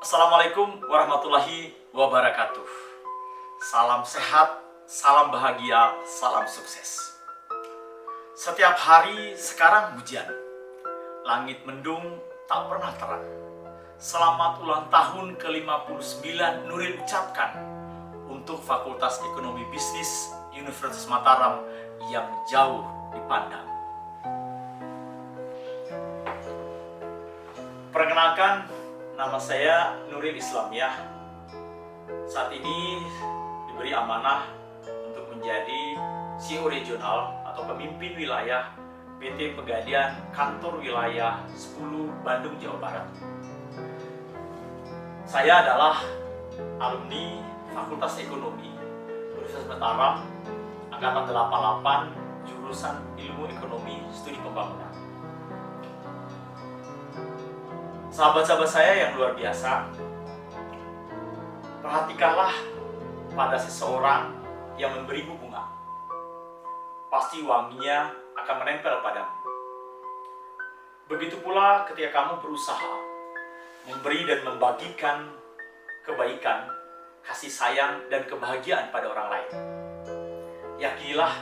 Assalamualaikum warahmatullahi wabarakatuh. Salam sehat, salam bahagia, salam sukses. Setiap hari sekarang hujan. Langit mendung tak pernah terang. Selamat ulang tahun ke-59 Nuril ucapkan untuk Fakultas Ekonomi Bisnis Universitas Mataram yang jauh dipandang. Perkenalkan, nama saya Nuril Islamiyah. Saat ini diberi amanah untuk menjadi CEO regional atau pemimpin wilayah PT Pegadaian Kantor Wilayah 10 Bandung, Jawa Barat. Saya adalah alumni Fakultas Ekonomi Universitas Mataram Angkatan 88 jurusan Ilmu Ekonomi Studi Pembangunan. Sahabat-sahabat saya yang luar biasa, perhatikanlah pada seseorang yang memberimu bunga. Pasti wanginya akan menempel padamu. Begitu pula ketika kamu berusaha memberi dan membagikan kebaikan, kasih sayang, dan kebahagiaan pada orang lain. Yakinilah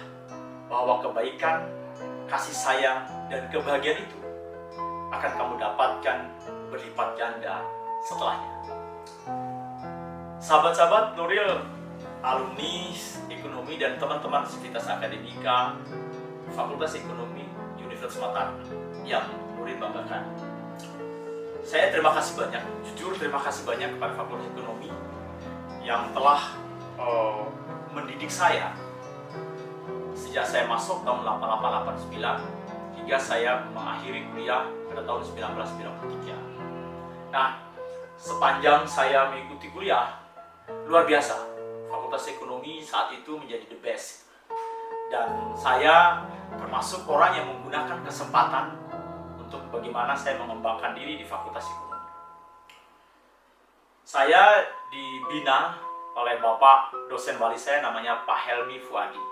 bahwa kebaikan, kasih sayang, dan kebahagiaan itu akan kamu dapatkan berlipat ganda setelahnya. Sahabat-sahabat Nuril, alumni ekonomi dan teman-teman Sivitas Akademika Fakultas Ekonomi Universitas Mataram yang Nuril banggakan. Saya terima kasih banyak, jujur terima kasih banyak kepada Fakultas Ekonomi yang telah mendidik saya sejak saya masuk tahun 88-89 hingga saya mengakhiri kuliah pada tahun 1993. Nah, sepanjang saya mengikuti kuliah, luar biasa. Fakultas Ekonomi saat itu menjadi the best. Dan saya termasuk orang yang menggunakan kesempatan untuk bagaimana saya mengembangkan diri di Fakultas Ekonomi. Saya dibina oleh Bapak dosen wali saya namanya Pak Helmi Fuadi.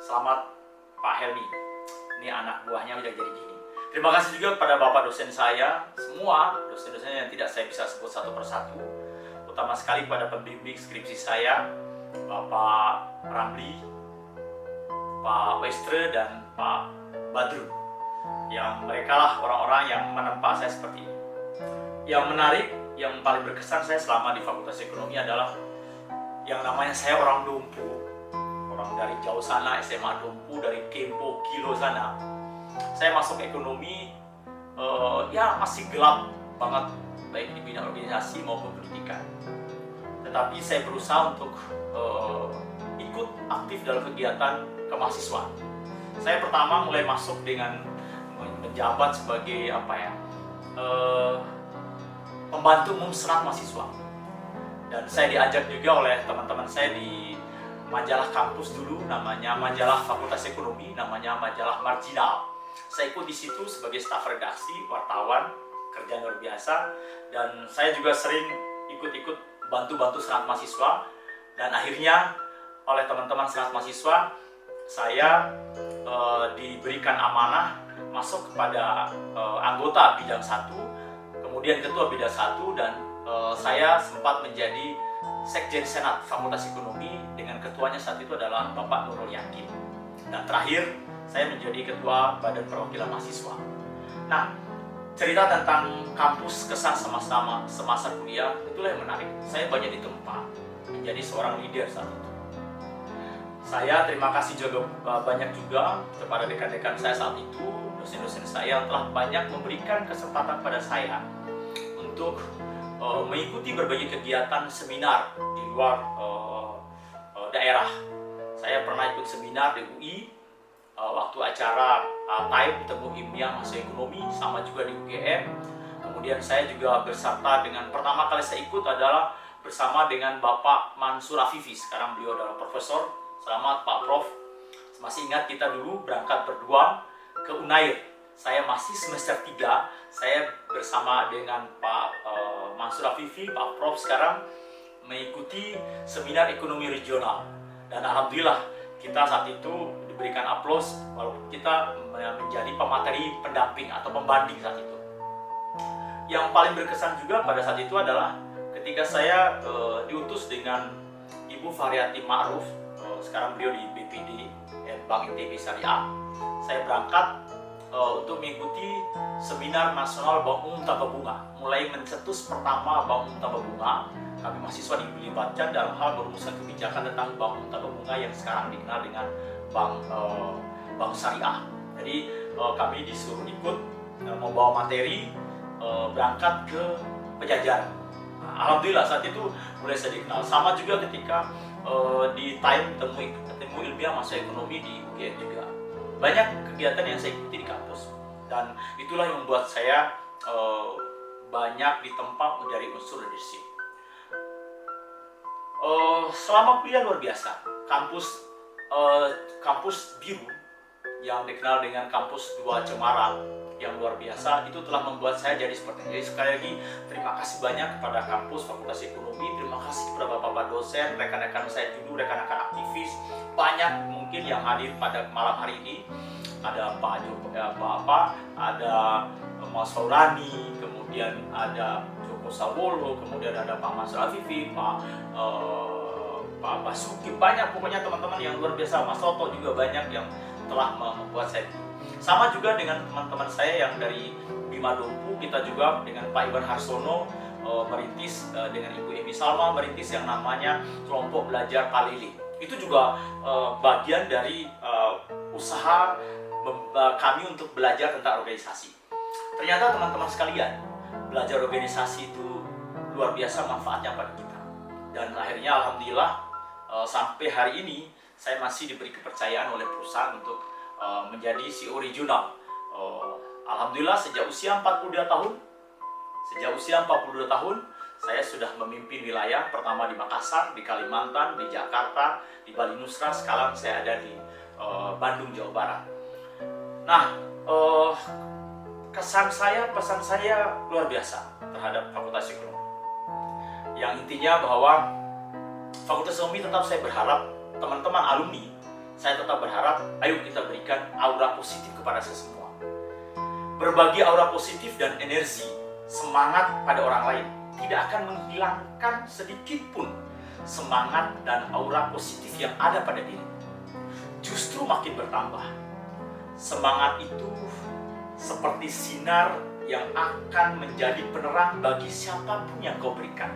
Selamat Pak Helmi. Ini anak buahnya udah jadi gini. Terima kasih juga kepada Bapak dosen saya, semua dosen-dosen yang tidak saya bisa sebut satu persatu. Utama sekali kepada pembimbing skripsi saya, Bapak Ramli, Pak Westre, dan Pak Badru. Yang mereka lah orang-orang yang menempa saya seperti ini. Yang menarik, yang paling berkesan saya selama di Fakultas Ekonomi adalah yang namanya saya orang Dompu. Orang dari jauh sana, SMA Dompu, dari Kempo, Kilo sana. Saya masuk ekonomi, ya masih gelap banget, baik di bidang organisasi maupun pendidikan. Tetapi saya berusaha untuk ikut aktif dalam kegiatan kemahasiswaan. Saya pertama mulai masuk dengan menjabat sebagai pembantu umum senat mahasiswa. Dan saya diajak juga oleh teman-teman saya di majalah kampus dulu, namanya majalah Fakultas Ekonomi, namanya majalah Marginal. Saya ikut di situ sebagai staf redaksi, wartawan, kerja luar biasa, dan saya juga sering ikut-ikut bantu-bantu senat mahasiswa. Dan akhirnya oleh teman-teman senat mahasiswa, saya diberikan amanah masuk kepada anggota bidang 1, kemudian ketua bidang 1, dan saya sempat menjadi Sekjen Senat Fakultas Ekonomi dengan ketuanya saat itu adalah Bapak Nurul Yakin. Dan terakhir, saya menjadi ketua Badan Perwakilan Mahasiswa. Nah, cerita tentang kampus kesan semasa kuliah, itulah yang menarik. Saya banyak ditempa menjadi seorang leader saat itu. Saya terima kasih juga banyak juga kepada rekan-rekan saya saat itu, dosen-dosen saya yang telah banyak memberikan kesempatan pada saya untuk mengikuti berbagai kegiatan seminar di luar daerah. Saya pernah ikut seminar di UI, waktu acara TAIP Temu Ilmiah Mahasiswa Ekonomi, sama juga di UGM. Kemudian saya juga berserta dengan, pertama kali saya ikut adalah bersama dengan Bapak Mansur Afifi. Sekarang beliau adalah profesor. Selamat Pak Prof. Masih ingat kita dulu berangkat berdua ke Unair. Saya masih semester 3, saya bersama dengan Pak Mansur Afifi, Pak Prof sekarang, mengikuti seminar ekonomi regional. Dan alhamdulillah kita saat itu diberikan aplaus walaupun kita menjadi pemateri pendamping atau pembanding saat itu. Yang paling berkesan juga pada saat itu adalah ketika saya diutus dengan Ibu Faryati Ma'ruf, sekarang beliau di BPD Bank ITB Syariah. Saya berangkat untuk mengikuti seminar nasional Bank Umum Tanpa Bunga. Mulai mencetus pertama Bank Umum Tanpa Bunga, kami mahasiswa dilibatkan dalam hal merumuskan kebijakan tentang Bank Umum Tanpa Bunga yang sekarang dikenal dengan Bank Syariah. Jadi kami disuruh ikut membawa materi, berangkat ke Pejajaran. Nah, alhamdulillah saat itu mulai saya dikenal. Sama juga ketika di temu ilmiah masa ekonomi di UGM juga. Banyak kegiatan yang saya ikuti di kampus, dan itulah yang membuat saya banyak ditempa menjadi unsur leadership. Selama kuliah luar biasa, kampus biru yang dikenal dengan kampus 2 Cemara yang luar biasa itu telah membuat saya jadi seperti ini. Jadi sekali lagi terima kasih banyak kepada kampus Fakultas Ekonomi, terima kasih kepada bapak-bapak dosen, rekan-rekan saya dulu, rekan-rekan aktivis, banyak mungkin yang hadir pada malam hari ini. Ada Pak Joko, ada Mas Faurani, kemudian ada Joko Sawolo, kemudian ada Pak Mas Rafifi, Pak Basuki, banyak pokoknya teman-teman yang luar biasa. Mas Toto juga banyak yang telah membuat saya. Sama juga dengan teman-teman saya yang dari Bima Dompu, kita juga dengan Pak Iwan Harsono merintis, dengan Ibu Emi Salma merintis yang namanya kelompok belajar Palili. Itu juga bagian dari usaha kami untuk belajar tentang organisasi. Ternyata teman-teman sekalian, belajar organisasi itu luar biasa manfaatnya pada kita. Dan akhirnya alhamdulillah sampai hari ini saya masih diberi kepercayaan oleh perusahaan untuk menjadi CEO regional. Alhamdulillah sejak usia 42 tahun, saya sudah memimpin wilayah, pertama di Makassar, di Kalimantan, di Jakarta, di Bali Nusra. Sekarang saya ada di Bandung, Jawa Barat. Nah, pesan saya luar biasa terhadap Fakultas Ekonomi. Yang intinya bahwa Fakultas Ekonomi tetap saya berharap, teman-teman alumni, saya tetap berharap, ayo kita berikan aura positif kepada semua. Berbagi aura positif dan energi, semangat pada orang lain, tidak akan menghilangkan sedikit pun semangat dan aura positif yang ada pada diri. Justru makin bertambah. Semangat itu seperti sinar yang akan menjadi penerang bagi siapapun yang kau berikan.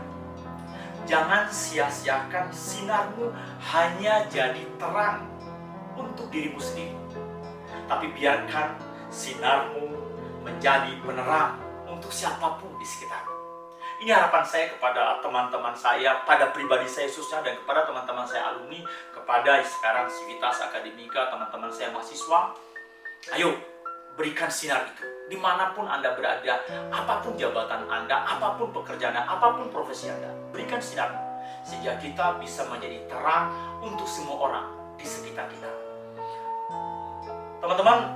Jangan sia-siakan sinarmu hanya jadi terang untuk dirimu sendiri, tapi biarkan sinarmu menjadi penerang untuk siapapun di sekitarmu. Ini harapan saya kepada teman-teman saya, pada pribadi saya khususnya, dan kepada teman-teman saya alumni, kepada sekarang Civitas Akademika, teman-teman saya mahasiswa. Ayo berikan sinar itu dimanapun Anda berada, apapun jabatan Anda, apapun pekerjaan Anda, apapun profesi Anda, berikan sinar sehingga kita bisa menjadi terang untuk semua orang di sekitar kita. Teman-teman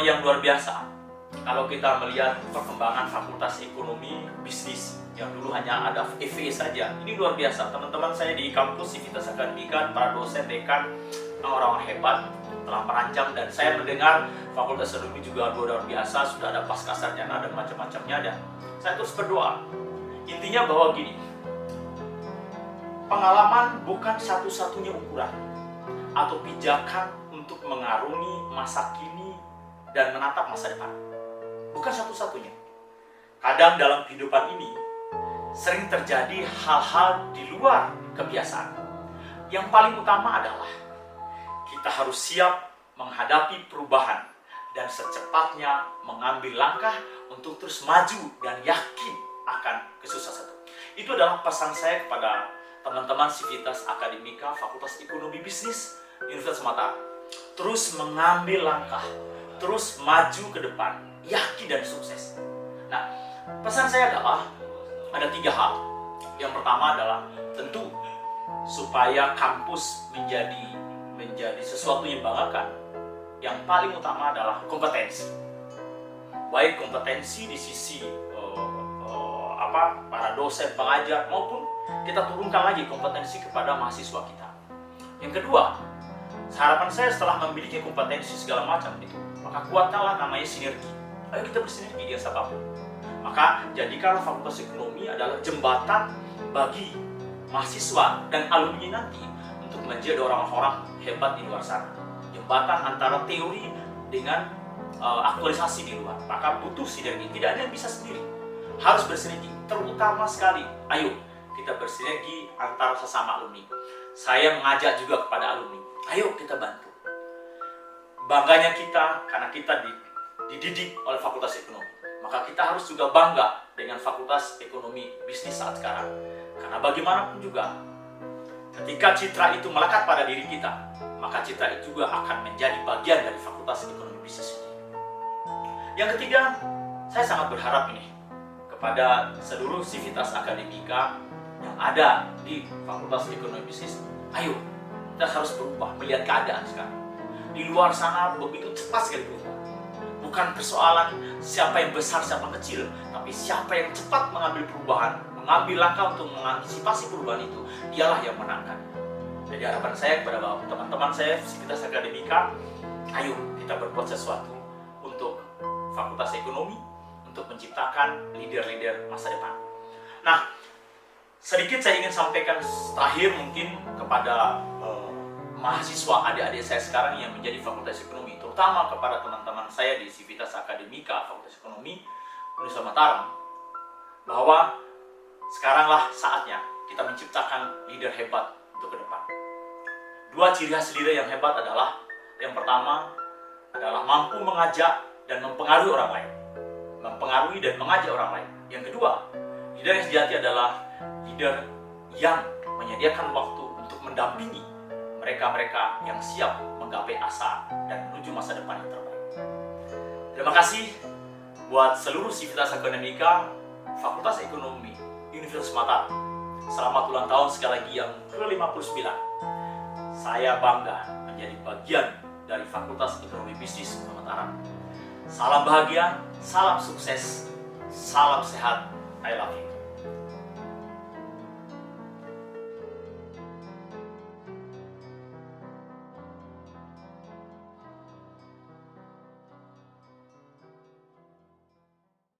yang luar biasa, kalau kita melihat perkembangan Fakultas Ekonomi Bisnis yang dulu hanya ada FE saja, ini luar biasa. Teman-teman saya di kampus Civitas Akademika, para dosen, dekan, orang-orang hebat telah merancang, dan saya mendengar Fakultas Ekonomi juga luar biasa, sudah ada pasca sarjana dan macam-macamnya. Dan saya terus berdoa, intinya bahwa gini, pengalaman bukan satu-satunya ukuran atau pijakan untuk mengarungi masa kini dan menatap masa depan. Bukan satu-satunya. Kadang dalam kehidupan ini sering terjadi hal-hal di luar kebiasaan. Yang paling utama adalah kita harus siap menghadapi perubahan dan secepatnya mengambil langkah untuk terus maju dan yakin akan kesuksesan. Itu adalah pesan saya kepada teman-teman Civitas Akademika Fakultas Ekonomi Bisnis Universitas Sumatera. Terus mengambil langkah, terus maju ke depan, yakin dan sukses. Nah, pesan saya adalah ada 3 hal. Yang pertama adalah tentu supaya kampus menjadi sesuatu yang banggakan. Yang paling utama adalah kompetensi. Baik kompetensi di sisi para dosen, pengajar, maupun kita turunkan lagi kompetensi kepada mahasiswa kita. Yang kedua, harapan saya setelah memiliki kompetensi segala macam itu, maka kuatkanlah namanya sinergi. Ayo kita bersinergi dengan siapapun. Maka jadikanlah Fakultas Ekonomi adalah jembatan bagi mahasiswa dan alumni nanti untuk menjadi orang-orang hebat di luar sana. Jembatan antara teori dengan aktualisasi di luar. Maka butuh sinergi, tidak ada yang bisa sendiri. Harus bersinergi, terutama sekali. Ayo, kita bersinergi antara sesama alumni. Saya mengajak juga kepada alumni, ayo kita bantu. Bangganya kita, karena kita dididik oleh Fakultas Ekonomi. Maka kita harus juga bangga dengan Fakultas Ekonomi Bisnis saat sekarang. Karena bagaimanapun juga, ketika citra itu melekat pada diri kita, maka citra itu juga akan menjadi bagian dari Fakultas Ekonomi Bisnis ini. Yang ketiga, saya sangat berharap ini kepada seluruh sivitas akademika yang ada di Fakultas Ekonomi Bisnis. Ayo, kita harus berubah, melihat keadaan sekarang. Di luar sana begitu cepat sekali berubah. Bukan persoalan siapa yang besar, siapa yang kecil, tapi siapa yang cepat mengambil perubahan, mengambil langkah untuk mengantisipasi perubahan itu, dialah yang menangkan. Jadi harapan saya kepada teman-teman saya, sivitas akademika, ayo kita berbuat sesuatu untuk Fakultas Ekonomi, untuk menciptakan leader-leader masa depan. Nah, sedikit saya ingin sampaikan terakhir mungkin kepada mahasiswa adik-adik saya sekarang yang menjadi Fakultas Ekonomi, terutama kepada teman-teman saya di Sivitas Akademika Fakultas Ekonomi Universitas Mataram, bahwa sekaranglah saatnya kita menciptakan leader hebat untuk ke depan. Dua ciri khas leader yang hebat adalah, yang pertama adalah mampu mengajak dan mempengaruhi orang lain, mempengaruhi dan mengajak orang lain. Yang kedua, leader yang sejati adalah leader yang menyediakan waktu untuk mendampingi mereka-mereka yang siap menggapai asa dan menuju masa depan yang terbaik. Terima kasih buat seluruh sivitas akademika Fakultas Ekonomi Universitas Mataram. Selamat ulang tahun sekali lagi yang ke-59. Saya bangga menjadi bagian dari Fakultas Ekonomi Bisnis Mataram. Salam bahagia, salam sukses, salam sehat, I love you.